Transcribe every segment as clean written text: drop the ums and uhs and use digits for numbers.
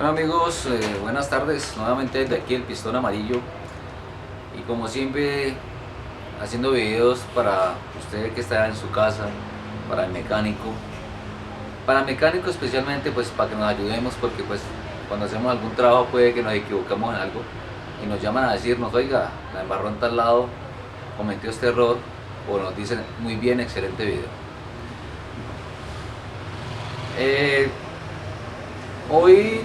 Bueno amigos, buenas tardes, nuevamente desde aquí el Pistón Amarillo y como siempre haciendo videos para usted que está en su casa, para el mecánico especialmente, pues para que nos ayudemos, porque pues cuando hacemos algún trabajo puede que nos equivocamos en algo y nos llaman a decirnos: oiga, la embarró en tal lado, cometió este error, o nos dicen: muy bien, excelente video. Hoy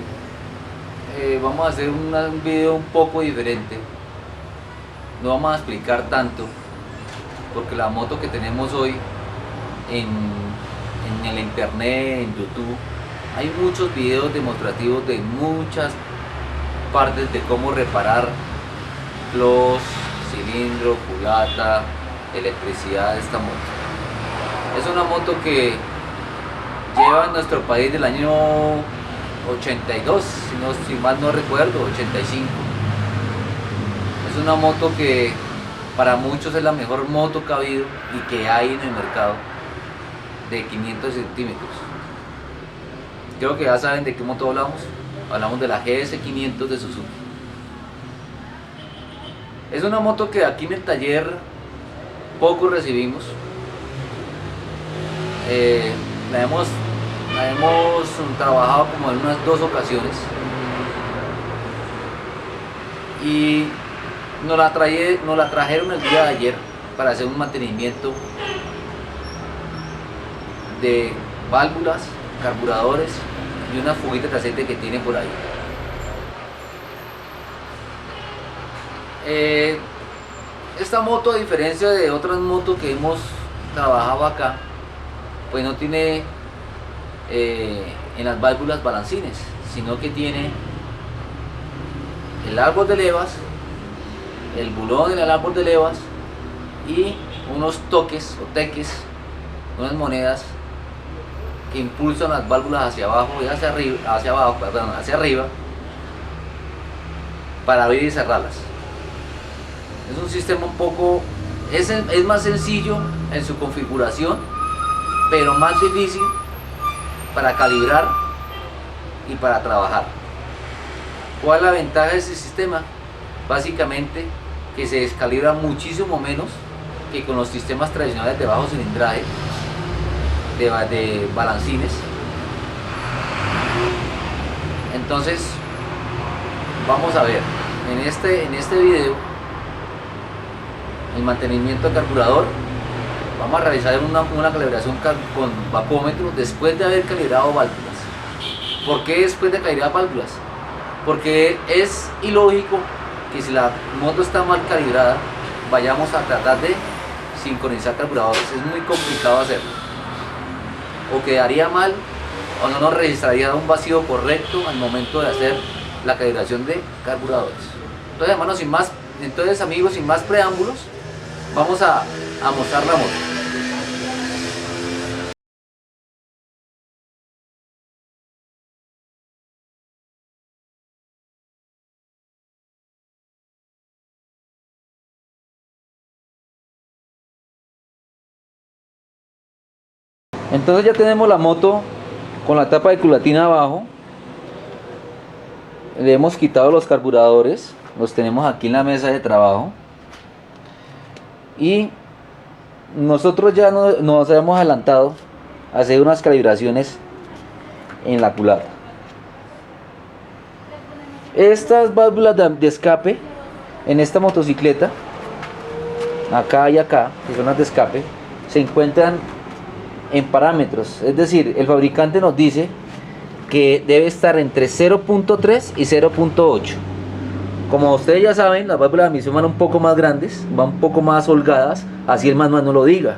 vamos a hacer un video un poco diferente. No vamos a explicar tanto, porque la moto que tenemos hoy en el internet, en YouTube, hay muchos videos demostrativos de muchas partes de cómo reparar clos, cilindro, culata, electricidad de esta moto. Es una moto que lleva en nuestro país del año 82, si mal no recuerdo, 85. Es una moto que para muchos es la mejor moto que ha habido y que hay en el mercado, de 500 centímetros. Creo que ya saben de qué moto hablamos. Hablamos de la GS500 de Suzuki. Es una moto que aquí en el taller poco recibimos. La hemos trabajado como en unas 2 ocasiones y nos la trajeron el día de ayer para hacer un mantenimiento de válvulas, carburadores y unas fuguitas de aceite que tiene por ahí. Esta moto, a diferencia de otras motos que hemos trabajado acá, pues no tiene en las válvulas balancines, sino que tiene el árbol de levas, el bulón en el árbol de levas y unos toques o teques, unas monedas que impulsan las válvulas hacia abajo y hacia arriba para abrir y cerrarlas. Es un sistema un poco, es más sencillo en su configuración, pero más difícil para calibrar y para trabajar. ¿Cuál es la ventaja de este sistema? Básicamente que se descalibra muchísimo menos que con los sistemas tradicionales de bajo cilindraje, de balancines. Entonces vamos a ver en este video el mantenimiento del carburador. Vamos a realizar una calibración con vacúometro después de haber calibrado válvulas. ¿Por qué después de calibrar válvulas? Porque es ilógico que si la moto está mal calibrada vayamos a tratar de sincronizar carburadores. Es muy complicado hacerlo. O quedaría mal o no nos registraría un vacío correcto al momento de hacer la calibración de carburadores. Entonces, hermanos, amigos, sin más preámbulos, vamos a mostrar la moto. Entonces ya tenemos la moto con la tapa de culatina abajo. Le hemos quitado los carburadores, los tenemos aquí en la mesa de trabajo. Y nosotros ya nos hemos adelantado a hacer unas calibraciones en la culata. Estas válvulas de escape en esta motocicleta, acá y acá, que son las de escape, se encuentran en parámetros. Es decir, el fabricante nos dice que debe estar entre 0.3 y 0.8. Como ustedes ya saben, las válvulas de admisión van un poco más grandes, van un poco más holgadas, así el manual no lo diga.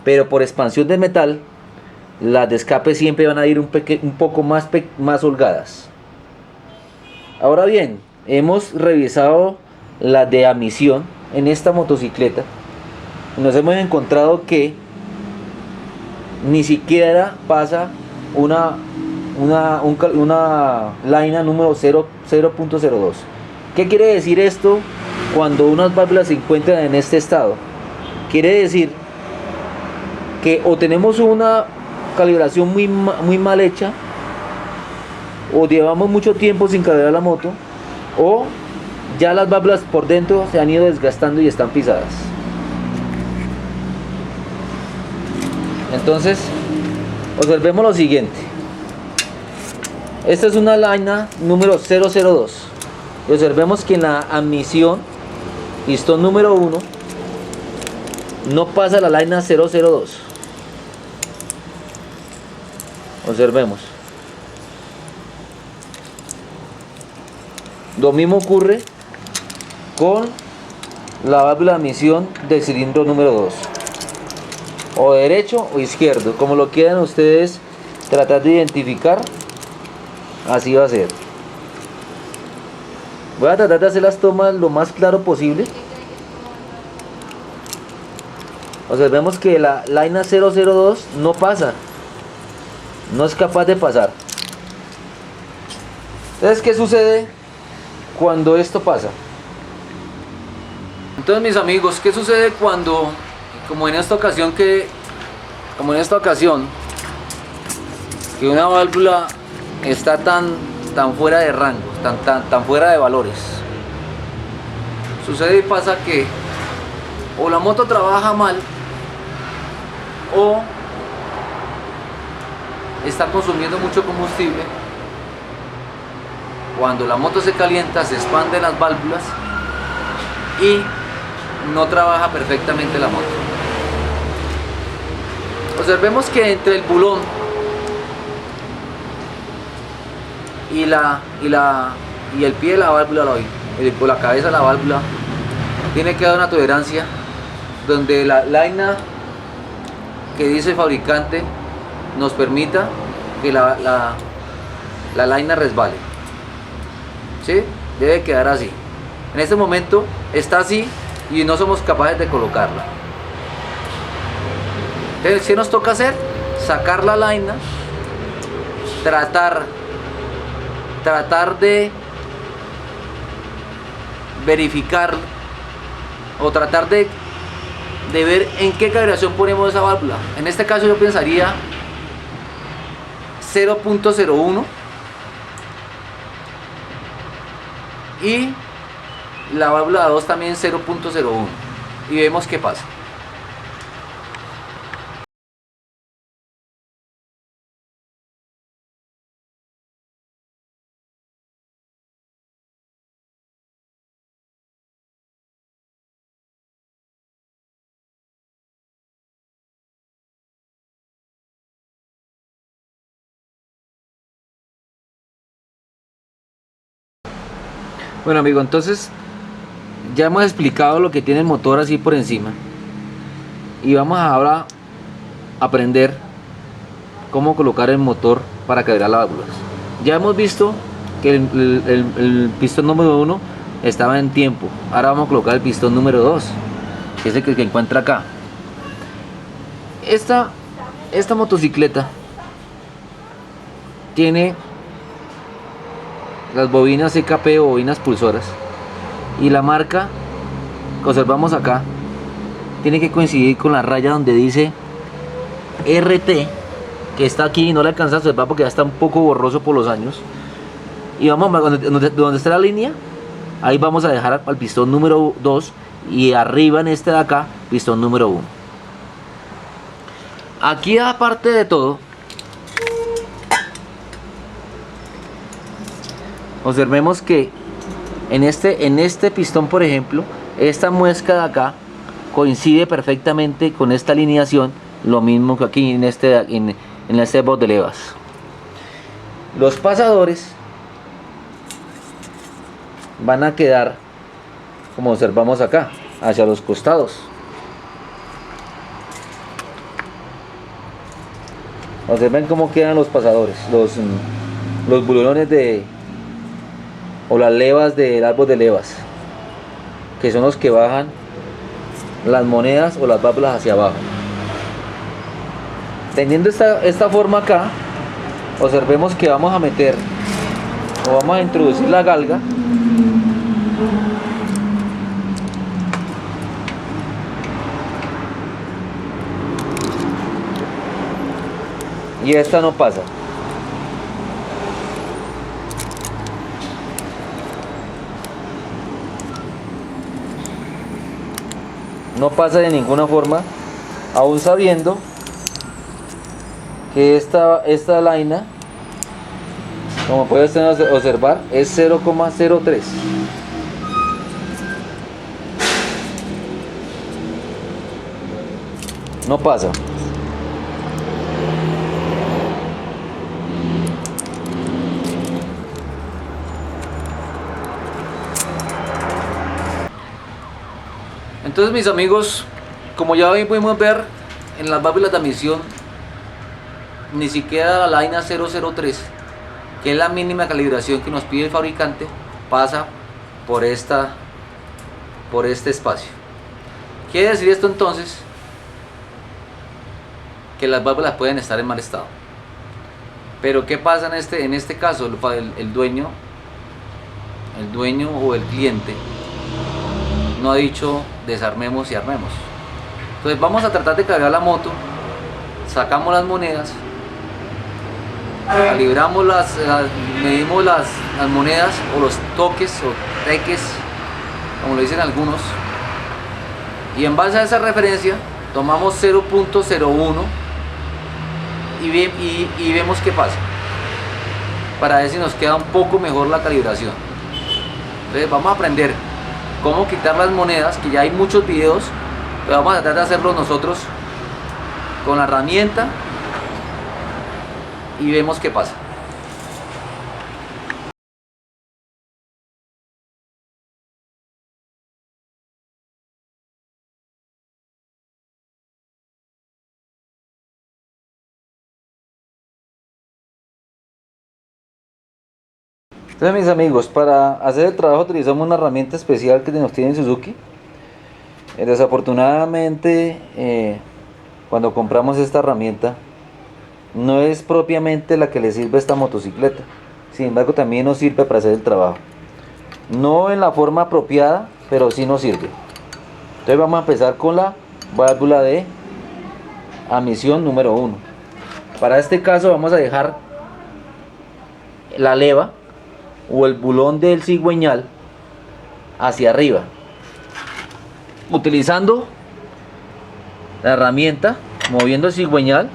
Pero por expansión del metal, las de escape siempre van a ir un poco más holgadas. Ahora bien, hemos revisado las de admisión en esta motocicleta y nos hemos encontrado que ni siquiera pasa una laina número 0.02. ¿Qué quiere decir esto cuando unas válvulas se encuentran en este estado? Quiere decir que o tenemos una calibración muy mal hecha, o llevamos mucho tiempo sin cargar la moto, o ya las válvulas por dentro se han ido desgastando y están pisadas. Entonces, observemos lo siguiente. Esta es una Laina número 002. Y observemos que en la admisión, pistón número 1, no pasa la Laina 002. Observemos. Lo mismo ocurre con la válvula de admisión del cilindro número 2. O derecho o izquierdo, como lo quieran ustedes tratar de identificar, así va a ser. Voy a tratar de hacer las tomas lo más claro posible. Observemos que la Laina 002 no pasa, no es capaz de pasar. Entonces, ¿qué sucede cuando esto pasa? Entonces, mis amigos, ¿qué sucede cuando, como en esta ocasión, que una válvula está tan fuera de rango, tan fuera de valores? Sucede y pasa que o la moto trabaja mal, o está consumiendo mucho combustible. Cuando la moto se calienta, se expanden las válvulas y no trabaja perfectamente la moto. Observemos que entre el bulón y el pie de la válvula, o la cabeza de la válvula, tiene que dar una tolerancia donde la Laina que dice el fabricante nos permita que la Laina resbale. ¿Sí? Debe quedar así. En este momento está así y no somos capaces de colocarla. Entonces, ¿qué nos toca hacer? Sacar la Laina, tratar de verificar o tratar de ver en qué calibración ponemos esa válvula. En este caso yo pensaría 0.01 y la válvula 2 también 0.01 y vemos qué pasa. Bueno, amigo, entonces ya hemos explicado lo que tiene el motor así por encima y vamos ahora a aprender cómo colocar el motor para calibrar las válvulas. Ya hemos visto que el pistón número 1 estaba en tiempo. Ahora vamos a colocar el pistón número 2, que es el que encuentra acá. Esta motocicleta tiene las bobinas CKP o bobinas pulsoras, y la marca que observamos acá tiene que coincidir con la raya donde dice RT, que está aquí y no la alcanza a observar porque ya está un poco borroso por los años. Y vamos a donde está la línea, ahí vamos a dejar al pistón número 2 y arriba en este de acá pistón número 1. Aquí, aparte de todo, observemos que en este pistón, por ejemplo, esta muesca de acá coincide perfectamente con esta alineación, lo mismo que aquí en este bot de levas. Los pasadores van a quedar como observamos acá, hacia los costados. Observen cómo quedan los pasadores, los bulones o las levas del árbol de levas, que son los que bajan las monedas o las válvulas hacia abajo. Teniendo esta forma acá, observemos que vamos a meter o vamos a introducir la galga y esta no pasa. no pasa de ninguna forma, aún sabiendo que esta laina, como puedes observar, es 0,03. No pasa. Entonces, mis amigos, como ya hoy pudimos ver en las válvulas de admisión, ni siquiera la laina 003, que es la mínima calibración que nos pide el fabricante, pasa por este espacio. Quiere decir esto entonces que las válvulas pueden estar en mal estado. Pero ¿qué pasa en este caso? El dueño o el cliente no ha dicho desarmemos y armemos. Entonces vamos a tratar de cargar la moto, sacamos las monedas, calibramos medimos las monedas o los toques o teques, como lo dicen algunos, y en base a esa referencia tomamos 0.01 y vemos qué pasa, para ver si nos queda un poco mejor la calibración. Entonces vamos a aprender cómo quitar las monedas, que ya hay muchos videos, pero vamos a tratar de hacerlo nosotros con la herramienta y vemos qué pasa. Entonces, mis amigos, para hacer el trabajo utilizamos una herramienta especial que nos tiene Suzuki. Desafortunadamente, cuando compramos esta herramienta, no es propiamente la que le sirve a esta motocicleta. Sin embargo, también nos sirve para hacer el trabajo. No en la forma apropiada, pero sí nos sirve. Entonces vamos a empezar con la válvula de admisión número 1. Para este caso vamos a dejar la leva o el bulón del cigüeñal hacia arriba, utilizando la herramienta, moviendo el cigüeñal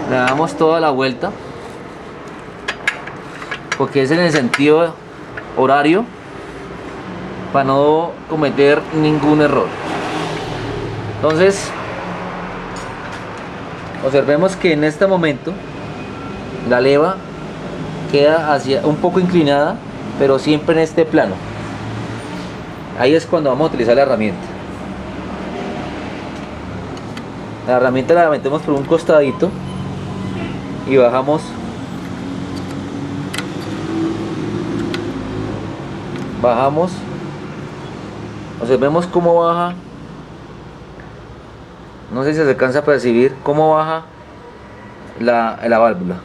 le damos toda la vuelta, porque es en el sentido horario, para no cometer ningún error. Entonces observemos que en este momento la leva queda hacia un poco inclinada, pero siempre en este plano. Ahí es cuando vamos a utilizar la herramienta. La herramienta la metemos por un costadito y bajamos observemos cómo baja. No sé si se alcanza a percibir cómo baja la válvula.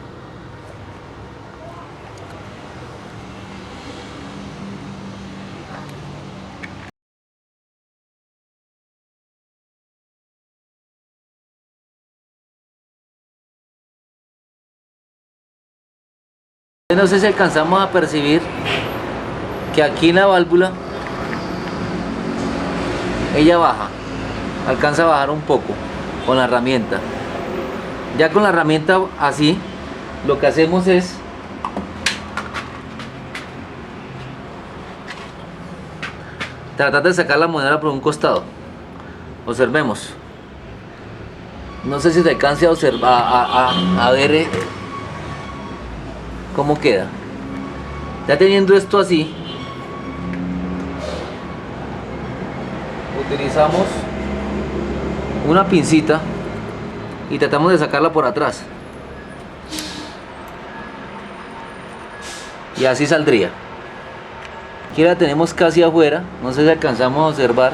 No sé si alcanzamos a percibir que aquí en la válvula ella baja, alcanza a bajar un poco con la herramienta. Ya con la herramienta así, lo que hacemos es tratar de sacar la moneda por un costado. Observemos. No sé si se alcance a observar, a ver cómo queda. Ya teniendo esto así, utilizamos una pincita y tratamos de sacarla por atrás, y así saldría. Aquí la tenemos casi afuera, no sé si alcanzamos a observar.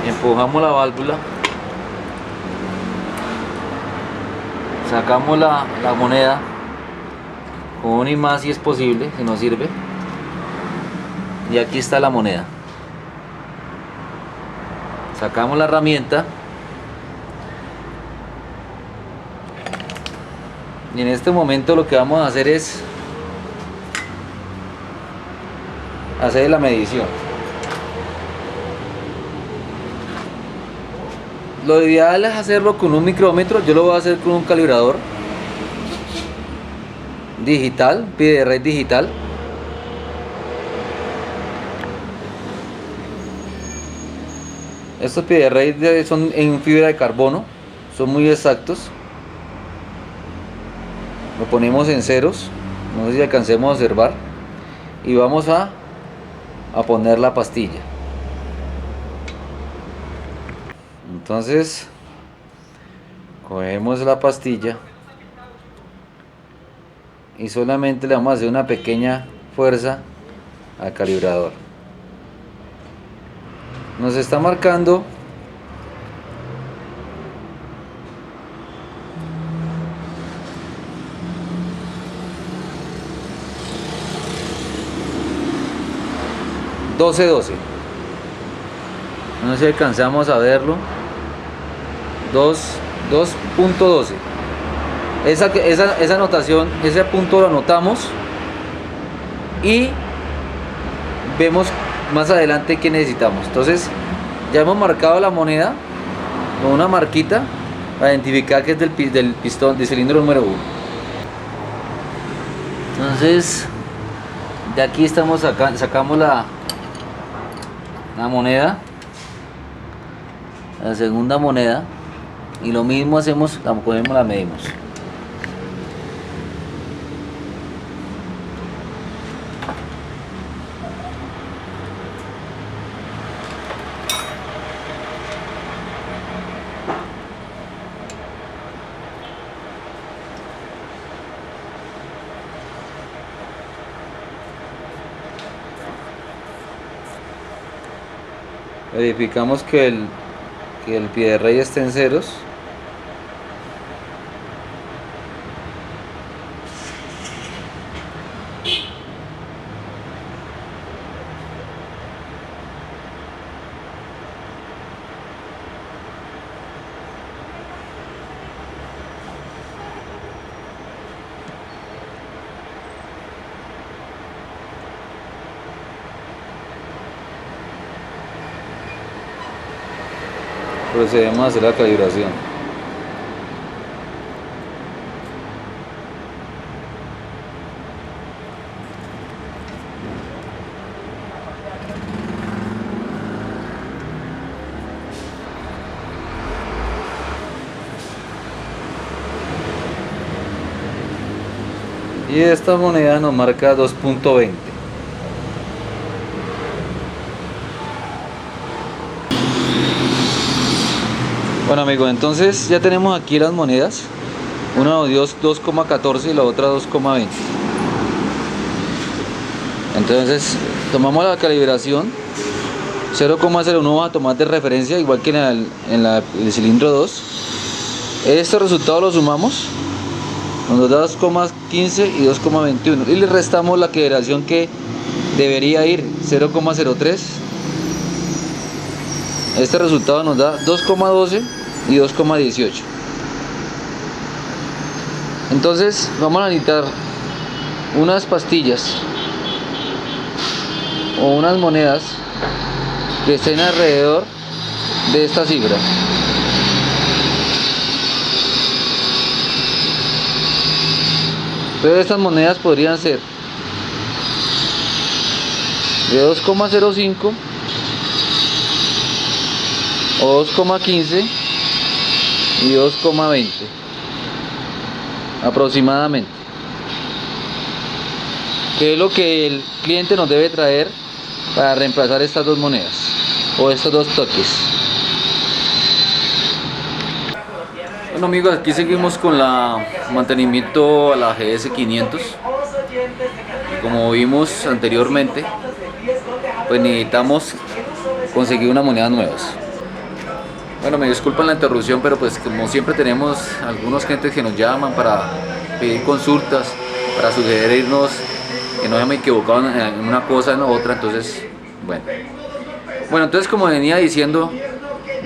Empujamos la válvula, Sacamos la moneda con un imán si es posible, si nos sirve. Y aquí está la moneda. Sacamos la herramienta. Y en este momento lo que vamos a hacer es hacer la medición. Lo ideal es hacerlo con un micrómetro. Yo lo voy a hacer con un calibrador digital, pie de red digital. Estos pie de red son en fibra de carbono, son muy exactos. Lo ponemos en ceros, no sé si alcancemos a observar, y vamos a poner la pastilla. Entonces cogemos la pastilla y solamente le vamos a hacer una pequeña fuerza al calibrador. Nos está marcando $12.12. No sé si alcanzamos a verlo. 2.12. Esa anotación, ese punto lo anotamos y vemos más adelante qué necesitamos. Entonces ya hemos marcado la moneda con una marquita para identificar que es del pistón, del cilindro número 1. Entonces de aquí sacamos la moneda, la segunda moneda, y lo mismo hacemos, la cogemos, la medimos. Verificamos que el pie de rey esté en ceros. Procedemos a hacer la calibración. Y esta moneda nos marca 2.20. Bueno amigos, entonces ya tenemos aquí las monedas. Una dio 2,14 y la otra 2,20. Entonces tomamos la calibración. 0,01 vamos a tomar de referencia, igual que en el cilindro 2. Este resultado lo sumamos, nos da 2,15 y 2,21, y le restamos la calibración que debería ir, 0,03. Este resultado nos da 2,12 y 2,18. Entonces vamos a necesitar unas pastillas o unas monedas que estén alrededor de esta cifra. Pero estas monedas podrían ser de 2,05 o 2,15 y 2,20 aproximadamente, que es lo que el cliente nos debe traer para reemplazar estas dos monedas o estos dos toques. Bueno amigos, aquí seguimos con la mantenimiento a la GS500. Como vimos anteriormente, pues necesitamos conseguir unas monedas nuevas. Bueno, me disculpan la interrupción, pero pues como siempre tenemos algunos clientes que nos llaman para pedir consultas, para sugerirnos que no hayamos equivocado en una cosa o en otra, entonces, bueno. Bueno, entonces como venía diciendo,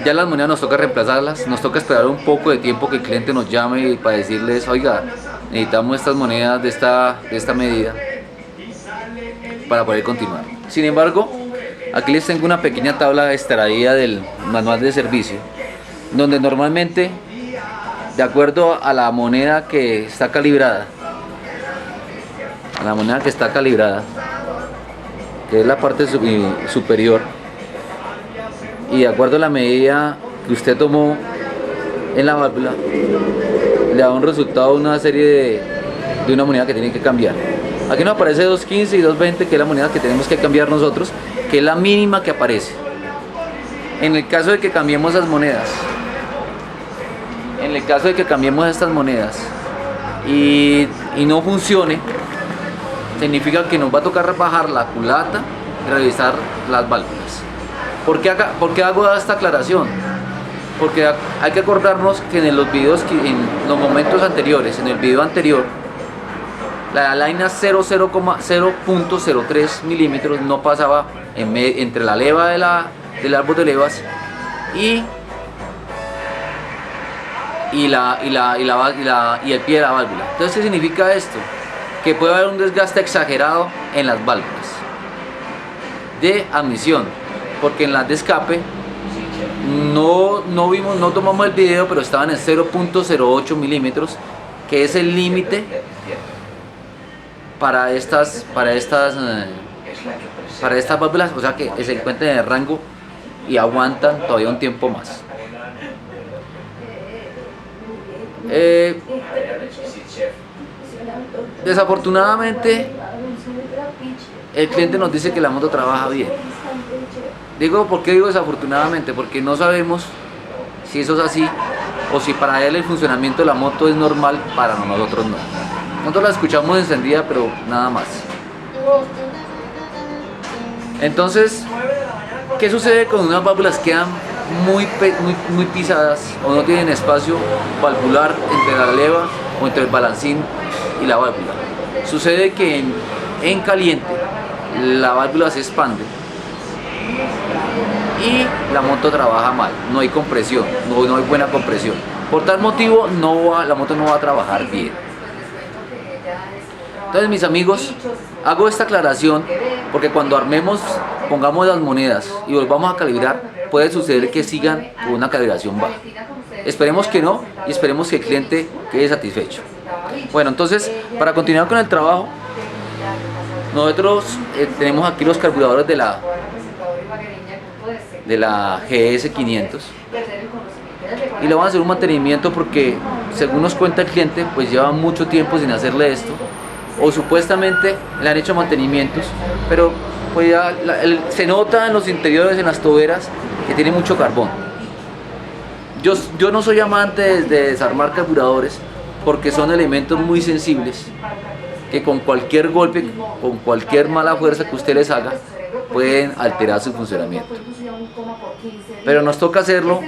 ya las monedas nos toca reemplazarlas, nos toca esperar un poco de tiempo que el cliente nos llame para decirles, oiga, necesitamos estas monedas de esta medida para poder continuar. Sin embargo, aquí les tengo una pequeña tabla extraída del manual de servicio, donde normalmente, de acuerdo a la moneda que está calibrada, que es la parte superior, y de acuerdo a la medida que usted tomó en la válvula, le da un resultado, una serie de una moneda que tiene que cambiar. Aquí nos aparece 2.15 y 2.20, que es la moneda que tenemos que cambiar nosotros, que es la mínima que aparece. En el caso de que cambiemos esas monedas, y no funcione, significa que nos va a tocar bajar la culata y revisar las válvulas. ¿Por qué hago esta aclaración? Porque hay que acordarnos que en los videos, en los momentos anteriores, en el video anterior, la laina 0.03 milímetros no pasaba entre la leva del árbol de levas y el pie de la válvula. Entonces, ¿qué significa esto? Que puede haber un desgaste exagerado en las válvulas de admisión, porque en las de escape no tomamos el video, pero estaban en 0.08 milímetros, que es el límite para estas válvulas, o sea que se encuentran en el rango y aguantan todavía un tiempo más. Desafortunadamente el cliente nos dice que la moto trabaja bien. ¿Por qué digo desafortunadamente? Porque no sabemos si eso es así o si para él el funcionamiento de la moto es normal, para nosotros no. Nosotros la escuchamos encendida, pero nada más. Entonces, ¿qué sucede cuando unas válvulas quedan muy pisadas o no tienen espacio valvular entre la leva o entre el balancín y la válvula? Sucede que en caliente la válvula se expande y la moto trabaja mal, no hay compresión, no hay buena compresión. Por tal motivo la moto no va a trabajar bien. Entonces, mis amigos, hago esta aclaración porque cuando pongamos las monedas y volvamos a calibrar, puede suceder que sigan con una calibración baja. Esperemos que no, y esperemos que el cliente quede satisfecho. Bueno, entonces, para continuar con el trabajo, nosotros tenemos aquí los carburadores de la GS500 y le vamos a hacer un mantenimiento porque, según nos cuenta el cliente, pues lleva mucho tiempo sin hacerle esto, o supuestamente le han hecho mantenimientos, pero pues ya se nota en los interiores, en las toberas, que tiene mucho carbón. Yo no soy amante de desarmar carburadores porque son elementos muy sensibles que con cualquier golpe, con cualquier mala fuerza que usted les haga, pueden alterar su funcionamiento. Pero nos toca hacerlo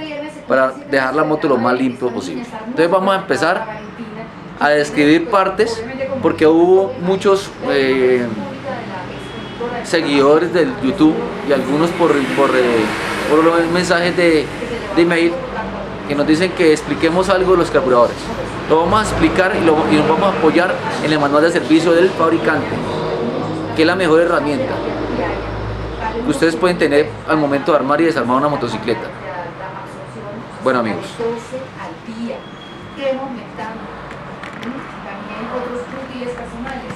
para dejar la moto lo más limpio posible. Entonces vamos a empezar a describir partes, porque hubo muchos seguidores del YouTube y algunos por los mensajes de email que nos dicen que expliquemos algo de los carburadores. Lo vamos a explicar y nos vamos a apoyar en el manual de servicio del fabricante, que es la mejor herramienta que ustedes pueden tener al momento de armar y desarmar una motocicleta. Bueno, amigos, también otros útiles personales,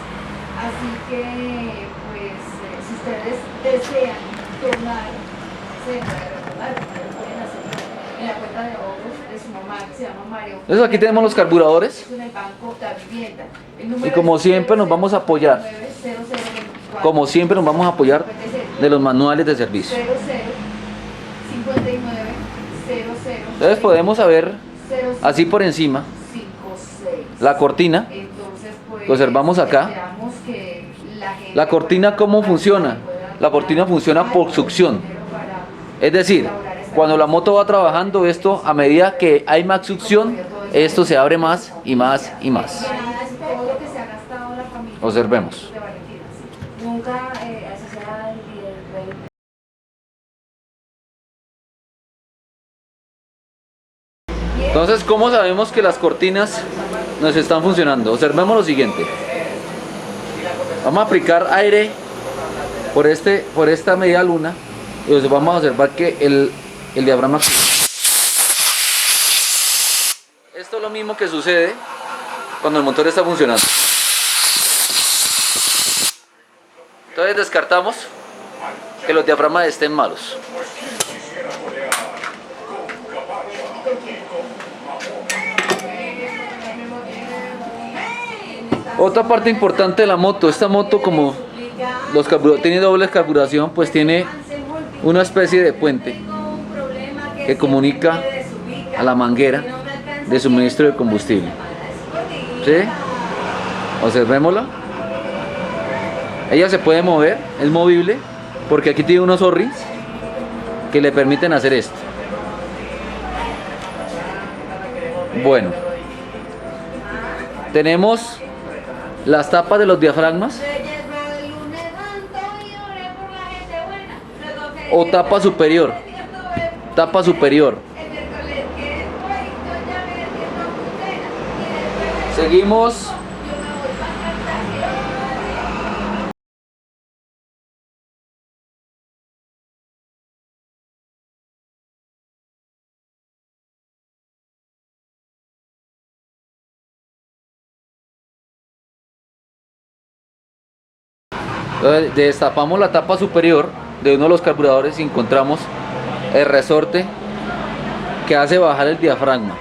así que pues si ustedes desean donar, se pueden hacerlo en la cuenta de ahorros de su mamá, que se llama Mario. Entonces aquí tenemos los carburadores En el Banco de Vivienda. y como siempre nos vamos a apoyar, de los manuales de servicio. 59 00. Entonces podemos saber así por encima la cortina. Lo observamos acá. La cortina, ¿cómo funciona? La cortina funciona por succión. Es decir, Cuando la moto va trabajando, esto a medida que hay más succión, esto se abre más y más y más. Todo lo que se ha gastado la familia. Observemos. De Valentina, sí. Nunca así sea el 20. Entonces, ¿cómo sabemos que las cortinas nos están funcionando? Observemos lo siguiente. Vamos a aplicar aire por esta media luna y vamos a observar que el diafragma. Esto es lo mismo que sucede cuando el motor está funcionando. Entonces descartamos que los diafragmas estén malos. Otra parte importante de la moto, esta moto como tiene doble carburación, pues tiene una especie de puente que comunica a la manguera de suministro de combustible. ¿Sí? Observémosla. Ella se puede mover, es movible, porque aquí tiene unos O-rings que le permiten hacer esto. Bueno, tenemos las tapas de los diafragmas o tapa superior. Tapa superior. Seguimos. Entonces, destapamos la tapa superior de uno de los carburadores y encontramos el resorte que hace bajar el diafragma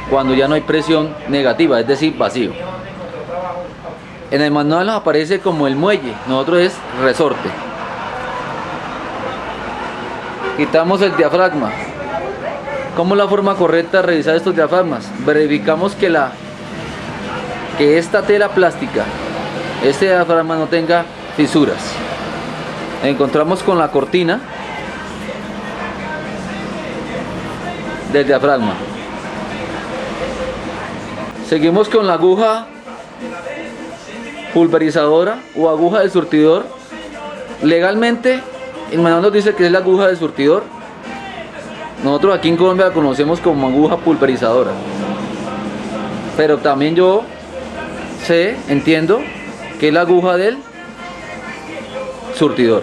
cuando ya no hay presión negativa, es decir, vacío. En el manual nos aparece como el muelle, nosotros es resorte. Quitamos el diafragma. ¿Cómo es la forma correcta de revisar estos diafragmas? Verificamos que esta tela plástica, este diafragma no tenga fisuras. Encontramos con la cortina del diafragma. Seguimos con la aguja pulverizadora o aguja del surtidor. Legalmente el manual nos dice que es la aguja del surtidor. Nosotros aquí en Colombia la conocemos como aguja pulverizadora, pero también yo entiendo que es la aguja del surtidor.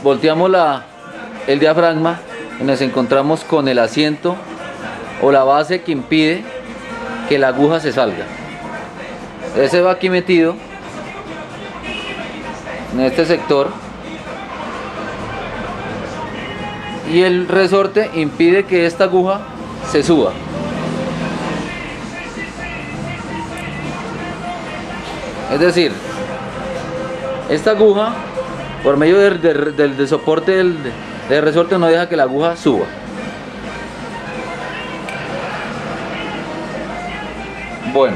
Volteamos el diafragma y nos encontramos con el asiento o la base que impide que la aguja se salga. Ese va aquí metido en este sector y el resorte impide que esta aguja se suba. Es decir, esta aguja, por medio del soporte del resorte, no deja que la aguja suba. Bueno,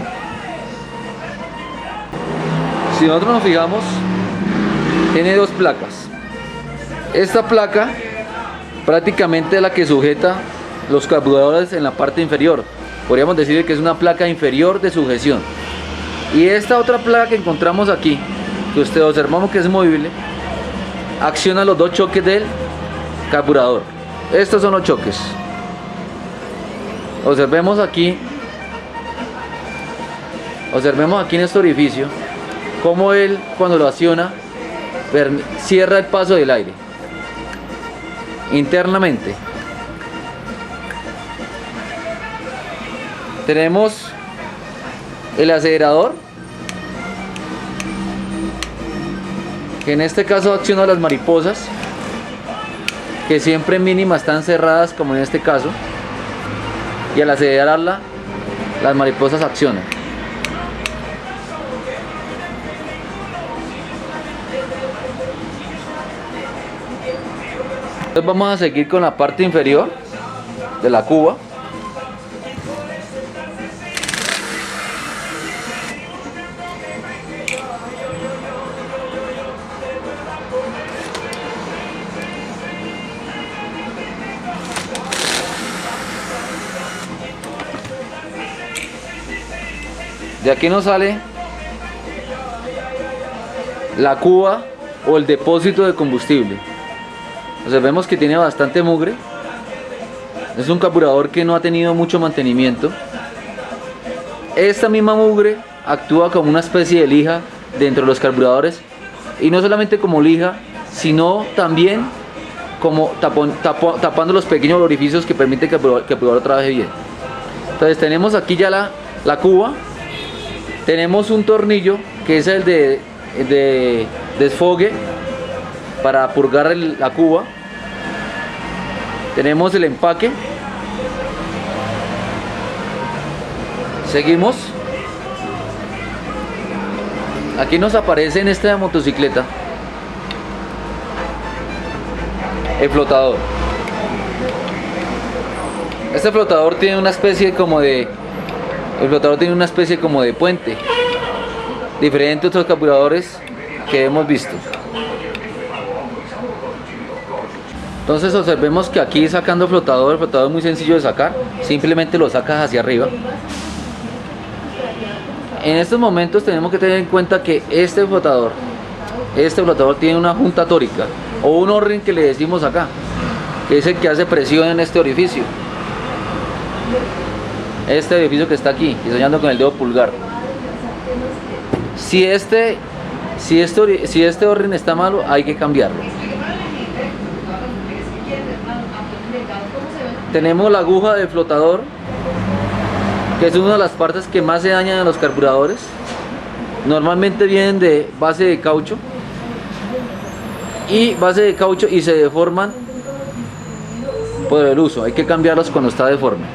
si nosotros nos fijamos, tiene dos placas. Esta placa prácticamente es la que sujeta los carburadores en la parte inferior. Podríamos decir que es una placa inferior de sujeción. Y esta otra placa que encontramos aquí, que ustedes observamos que es movible, acciona los dos choques del carburador. Estos son los choques. Observemos aquí en este orificio cómo él, cuando lo acciona, cierra el paso del aire internamente. Tenemos el acelerador, que en este caso acciona las mariposas, que siempre mínimas están cerradas, como en este caso, y al acelerarla las mariposas accionan. Entonces vamos a seguir con la parte inferior de la cuba. De aquí nos sale la cuba o el depósito de combustible. Vemos que tiene bastante mugre. Es un carburador que no ha tenido mucho mantenimiento. Esta misma mugre actúa como una especie de lija dentro de los carburadores, y no solamente como lija, sino también como tapando los pequeños orificios que permiten que el carburador trabaje bien. Entonces tenemos aquí ya la cuba. Tenemos un tornillo que es el de desfogue para purgar la cuba. Tenemos el empaque. Seguimos. Aquí nos aparece en esta motocicleta el flotador. Este flotador tiene una especie como de puente, diferente a otros carburadores que hemos visto. Entonces observemos que aquí sacando el flotador es muy sencillo de sacar, simplemente lo sacas hacia arriba. En estos momentos tenemos que tener en cuenta que este flotador tiene una junta tórica o un O-ring que le decimos acá, que es el que hace presión en este orificio. Este orificio que está aquí, enseñando con el dedo pulgar. Si este O-ring está malo, hay que cambiarlo. Tenemos la aguja del flotador, que es una de las partes que más se dañan en los carburadores. Normalmente vienen de base de caucho y se deforman por el uso. Hay que cambiarlos cuando está deforme.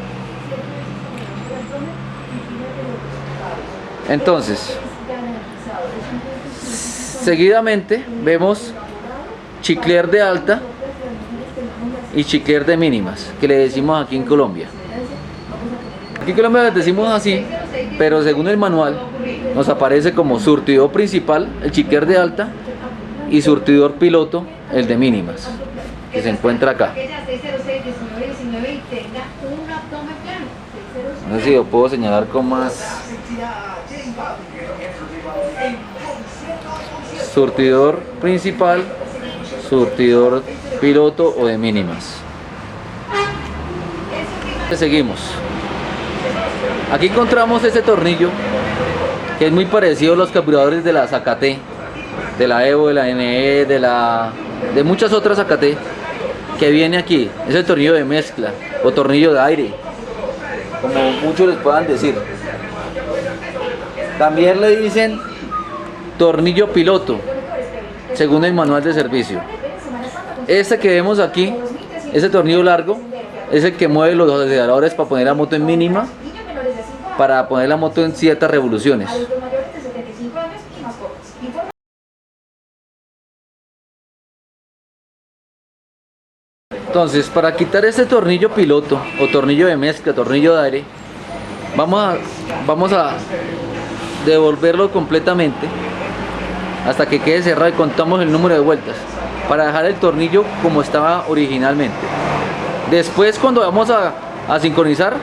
Entonces, seguidamente vemos chicler de alta y chicler de mínimas, que le decimos aquí en Colombia. Aquí en Colombia les decimos así, pero según el manual nos aparece como surtidor principal, el chicler de alta, y surtidor piloto, el de mínimas, que se encuentra acá. No sé si lo puedo señalar con más. Surtidor principal, surtidor piloto o de mínimas. Seguimos. Aquí encontramos este tornillo que es muy parecido a los carburadores de la Zacate, de la Evo, de la NE, de muchas otras Zacate, que viene aquí. Es el tornillo de mezcla o tornillo de aire, como muchos les puedan decir. También le dicen tornillo piloto, según el manual de servicio. Este que vemos aquí, ese tornillo largo, es el que mueve los aceleradores para poner la moto en mínima, para poner la moto en ciertas revoluciones. Entonces, para quitar este tornillo piloto o tornillo de mezcla, tornillo de aire, vamos a devolverlo completamente hasta que quede cerrado y contamos el número de vueltas para dejar el tornillo como estaba originalmente. Después, cuando vamos a sincronizar,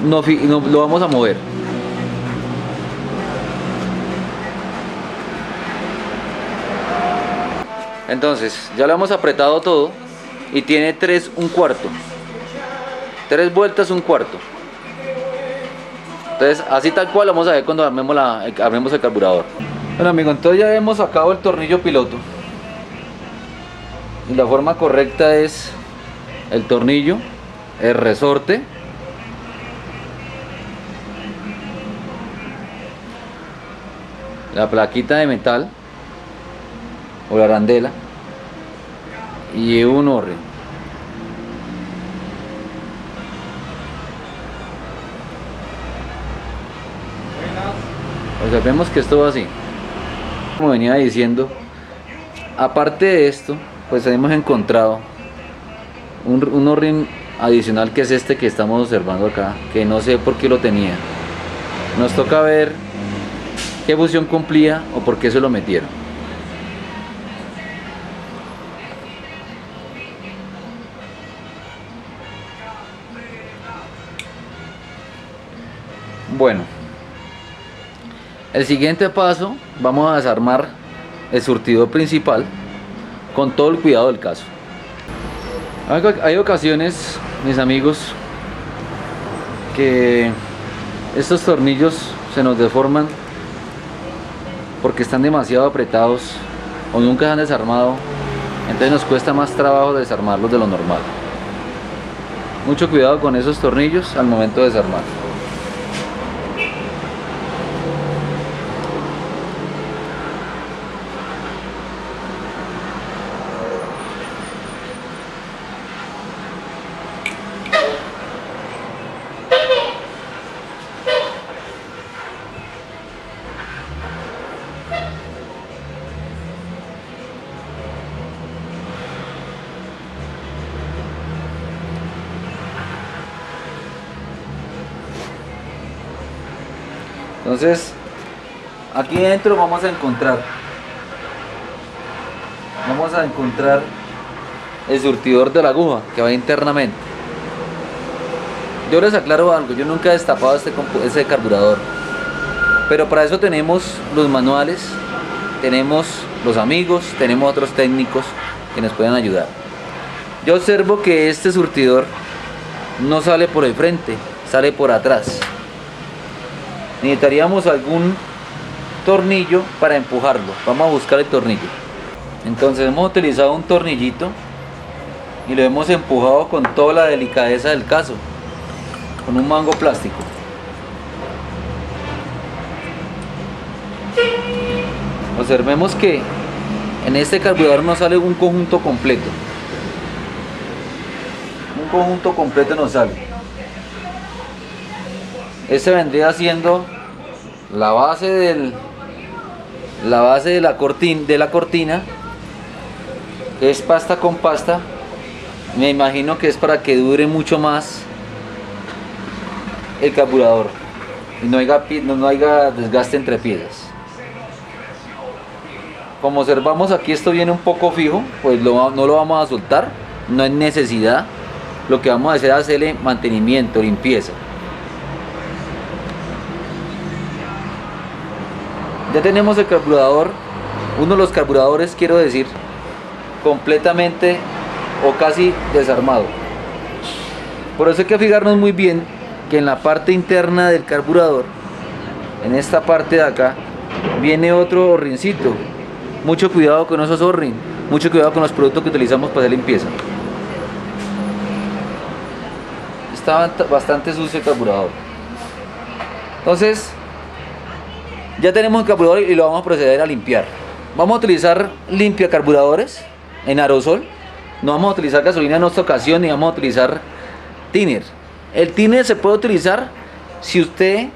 lo vamos a mover. Entonces ya lo hemos apretado todo y tiene 3 1/4, 3 vueltas 1/4. Entonces así tal cual vamos a ver cuando armemos el carburador. Bueno amigos, entonces ya hemos sacado el tornillo piloto y la forma correcta es el tornillo, el resorte, la plaquita de metal o la arandela y un O-ring. Observemos que esto va así. Como venía diciendo, aparte de esto, pues hemos encontrado un O-ring adicional, que es este que estamos observando acá, que no sé por qué lo tenía. Nos toca ver qué función cumplía o por qué se lo metieron. Bueno, El siguiente paso, vamos a desarmar el surtidor principal con todo el cuidado del caso. Hay ocasiones, mis amigos, que estos tornillos se nos deforman porque están demasiado apretados o nunca se han desarmado, entonces nos cuesta más trabajo desarmarlos de lo normal. Mucho cuidado con esos tornillos al momento de desarmar. Entonces, aquí dentro vamos a encontrar el surtidor de la aguja que va internamente. Yo les aclaro algo, yo nunca he destapado este carburador, pero para eso tenemos los manuales, tenemos los amigos, tenemos otros técnicos que nos pueden ayudar. Yo observo que este surtidor no sale por el frente, sale por atrás. Necesitaríamos algún tornillo para empujarlo. Vamos a buscar el tornillo. Entonces hemos utilizado un tornillito y lo hemos empujado con toda la delicadeza del caso, con un mango plástico. Observemos que en este carburador nos sale un conjunto completo. Un conjunto completo nos sale. Este vendría siendo la base de la cortina, que es pasta con pasta. Me imagino que es para que dure mucho más el carburador y no haya desgaste entre piezas. Como observamos, aquí esto viene un poco fijo, pues no lo vamos a soltar, no hay necesidad. Lo que vamos a hacer es hacerle mantenimiento, limpieza. Ya tenemos el carburador, uno de los carburadores, quiero decir, completamente o casi desarmado. Por eso hay que fijarnos muy bien que en la parte interna del carburador, en esta parte de acá, viene otro horrincito. Mucho cuidado con esos horrin, mucho cuidado con los productos que utilizamos para hacer limpieza. Está bastante sucio el carburador. Entonces, ya tenemos el carburador y lo vamos a proceder a limpiar. Vamos a utilizar limpia carburadores en aerosol. No vamos a utilizar gasolina en esta ocasión ni vamos a utilizar thinner. El thinner se puede utilizar si usted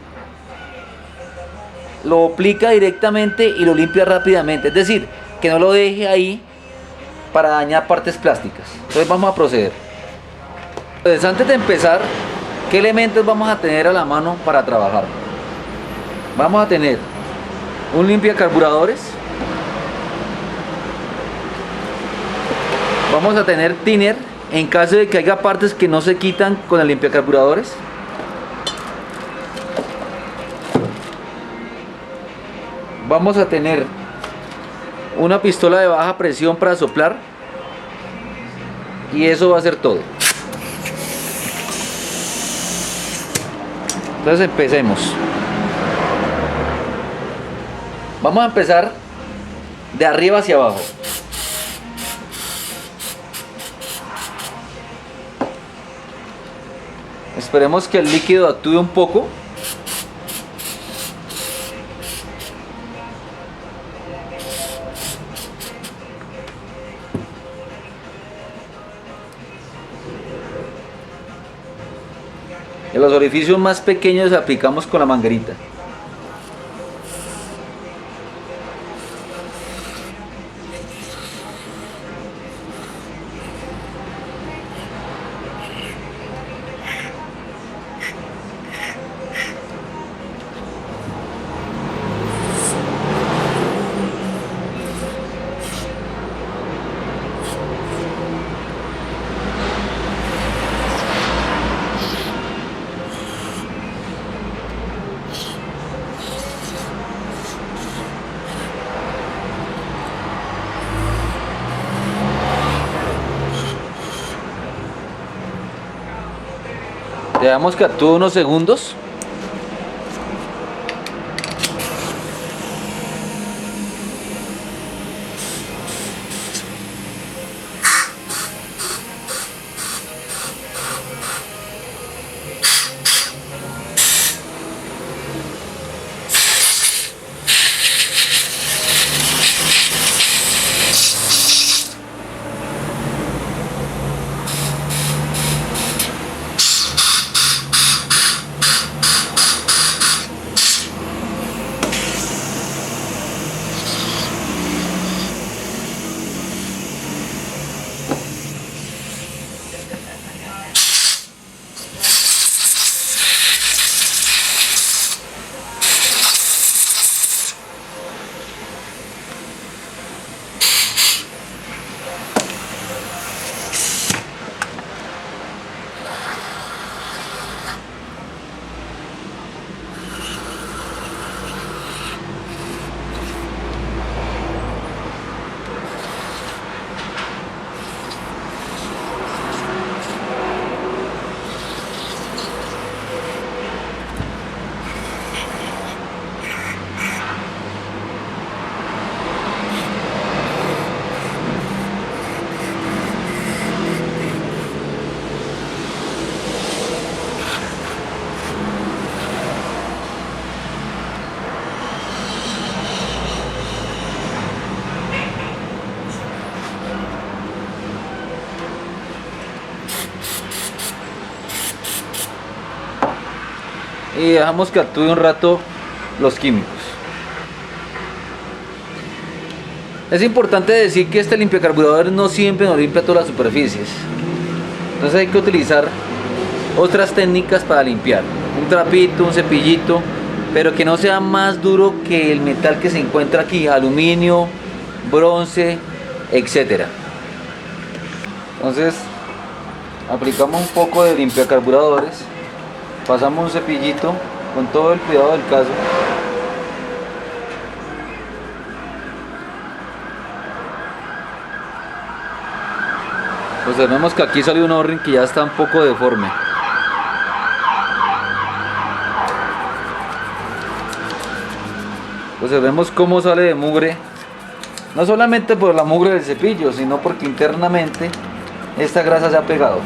lo aplica directamente y lo limpia rápidamente. Es decir, que no lo deje ahí para dañar partes plásticas. Entonces vamos a proceder. Entonces, antes de empezar, ¿qué elementos vamos a tener a la mano para trabajar? Vamos a tener un limpiacarburadores, vamos a tener thinner en caso de que haya partes que no se quitan con el limpiacarburadores. Vamos a tener una pistola de baja presión para soplar y eso va a ser todo. Entonces empecemos. Vamos a empezar de arriba hacia abajo. Esperemos que el líquido actúe un poco. En los orificios más pequeños aplicamos con la manguerita. Dejamos que actúe unos segundos. Y dejamos que actúe un rato los químicos. Es importante decir que este limpiacarburadores no siempre nos limpia todas las superficies. Entonces hay que utilizar otras técnicas para limpiar. Un trapito, un cepillito, pero que no sea más duro que el metal que se encuentra aquí, aluminio, bronce, etcétera. Entonces aplicamos un poco de limpiacarburadores. Pasamos un cepillito con todo el cuidado del caso. Observemos que aquí salió un O-ring que ya está un poco deforme. Observemos cómo sale de mugre. No solamente por la mugre del cepillo, sino porque internamente esta grasa se ha pegado.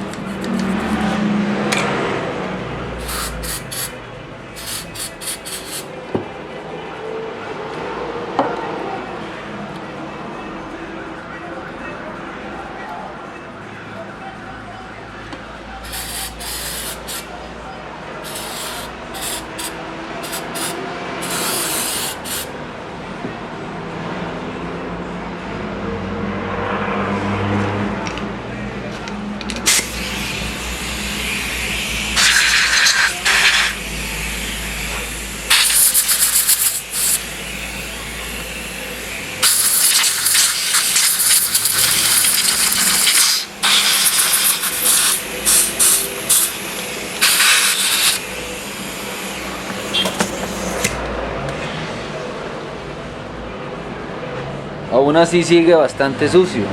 Aún así sigue bastante sucio.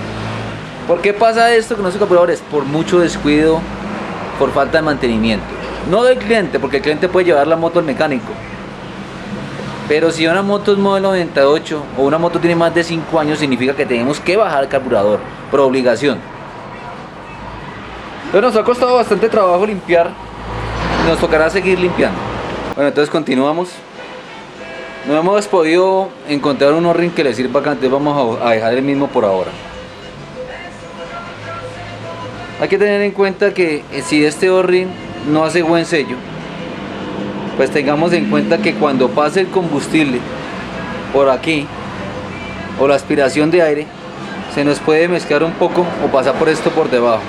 ¿Por qué pasa esto con nuestros carburadores? Por mucho descuido, por falta de mantenimiento. No del cliente, porque el cliente puede llevar la moto al mecánico. Pero si una moto es modelo 98 o una moto tiene más de 5 años, significa que tenemos que bajar el carburador, por obligación. Entonces nos ha costado bastante trabajo limpiar y nos tocará seguir limpiando. Bueno, entonces continuamos. No hemos podido encontrar un O-ring que le sirva acá, entonces vamos a dejar el mismo por ahora. Hay que tener en cuenta que si este O-ring no hace buen sello, pues tengamos en cuenta que cuando pase el combustible por aquí o la aspiración de aire, se nos puede mezclar un poco o pasar por esto por debajo.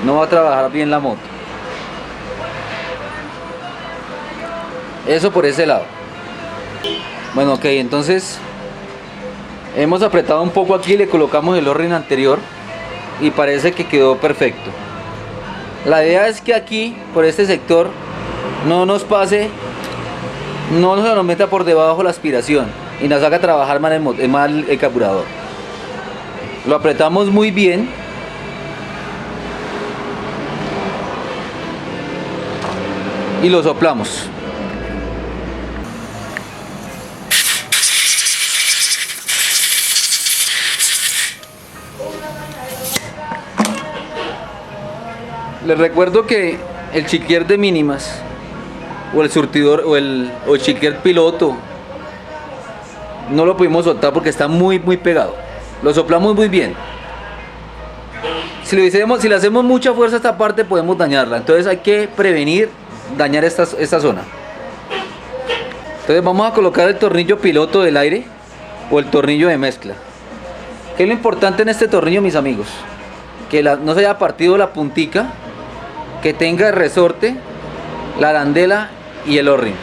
No va a trabajar bien la moto. Eso por ese lado. Bueno, ok, entonces hemos apretado un poco aquí, le colocamos el O-ring anterior y parece que quedó perfecto. La idea es que aquí, por este sector, no nos pase, no se nos meta por debajo la aspiración y nos haga trabajar mal el carburador. Lo apretamos muy bien. y lo soplamos. Les recuerdo que el chiquier de mínimas o el surtidor o el chiquier piloto no lo pudimos soltar porque está muy pegado. Lo soplamos muy bien. Si le hacemos mucha fuerza a esta parte podemos dañarla. Entonces hay que prevenir dañar esta zona. Entonces vamos a colocar el tornillo piloto del aire o el tornillo de mezcla. ¿Qué es lo importante en este tornillo, mis amigos? Que no se haya partido la puntica, que tenga el resorte, la arandela y el O-ring.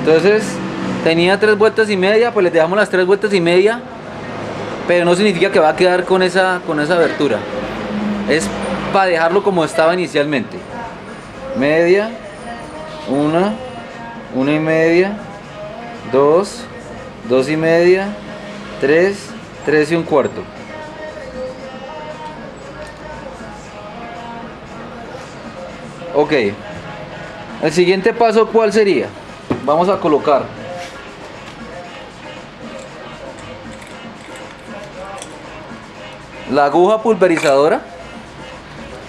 Entonces tenía 3 vueltas y media, pues les dejamos las 3 vueltas y media, pero no significa que va a quedar con esa abertura. Es para dejarlo como estaba inicialmente. Media, una y media, 2, 2 y media, 3, 3 y un cuarto. Ok, el siguiente paso, ¿cuál sería? Vamos a colocar la aguja pulverizadora,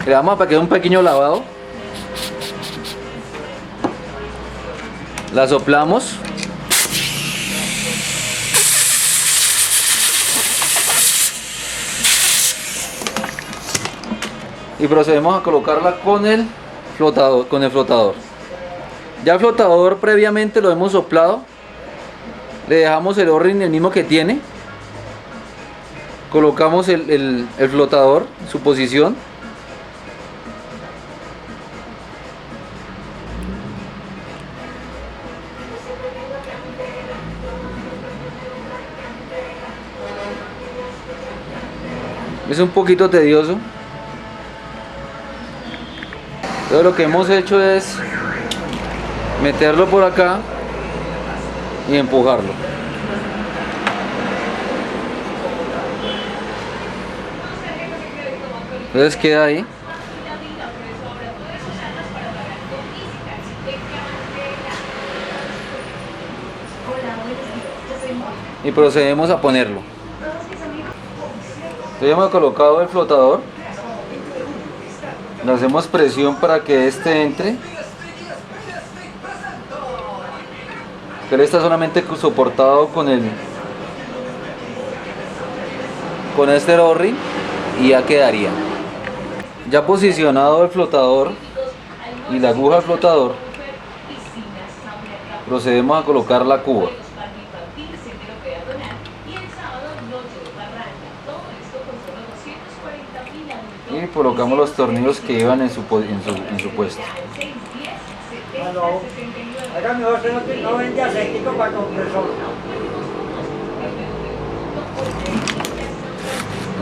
le vamos a pegar un pequeño lavado, la soplamos y procedemos a colocarla con el flotador. Ya el flotador previamente lo hemos soplado, le dejamos el O-ring el mismo que tiene, colocamos el flotador en su posición, es un poquito tedioso. Entonces lo que hemos hecho es meterlo por acá y empujarlo. Entonces queda ahí. Y procedemos a ponerlo. Entonces ya hemos colocado el flotador. Le hacemos presión para que este entre. Él está solamente soportado con este O-ring y ya quedaría. Ya posicionado el flotador y la aguja del flotador, procedemos a colocar la cuba. Y colocamos los tornillos que iban en su puesto. Acá mejor no vende aceitico para compresor.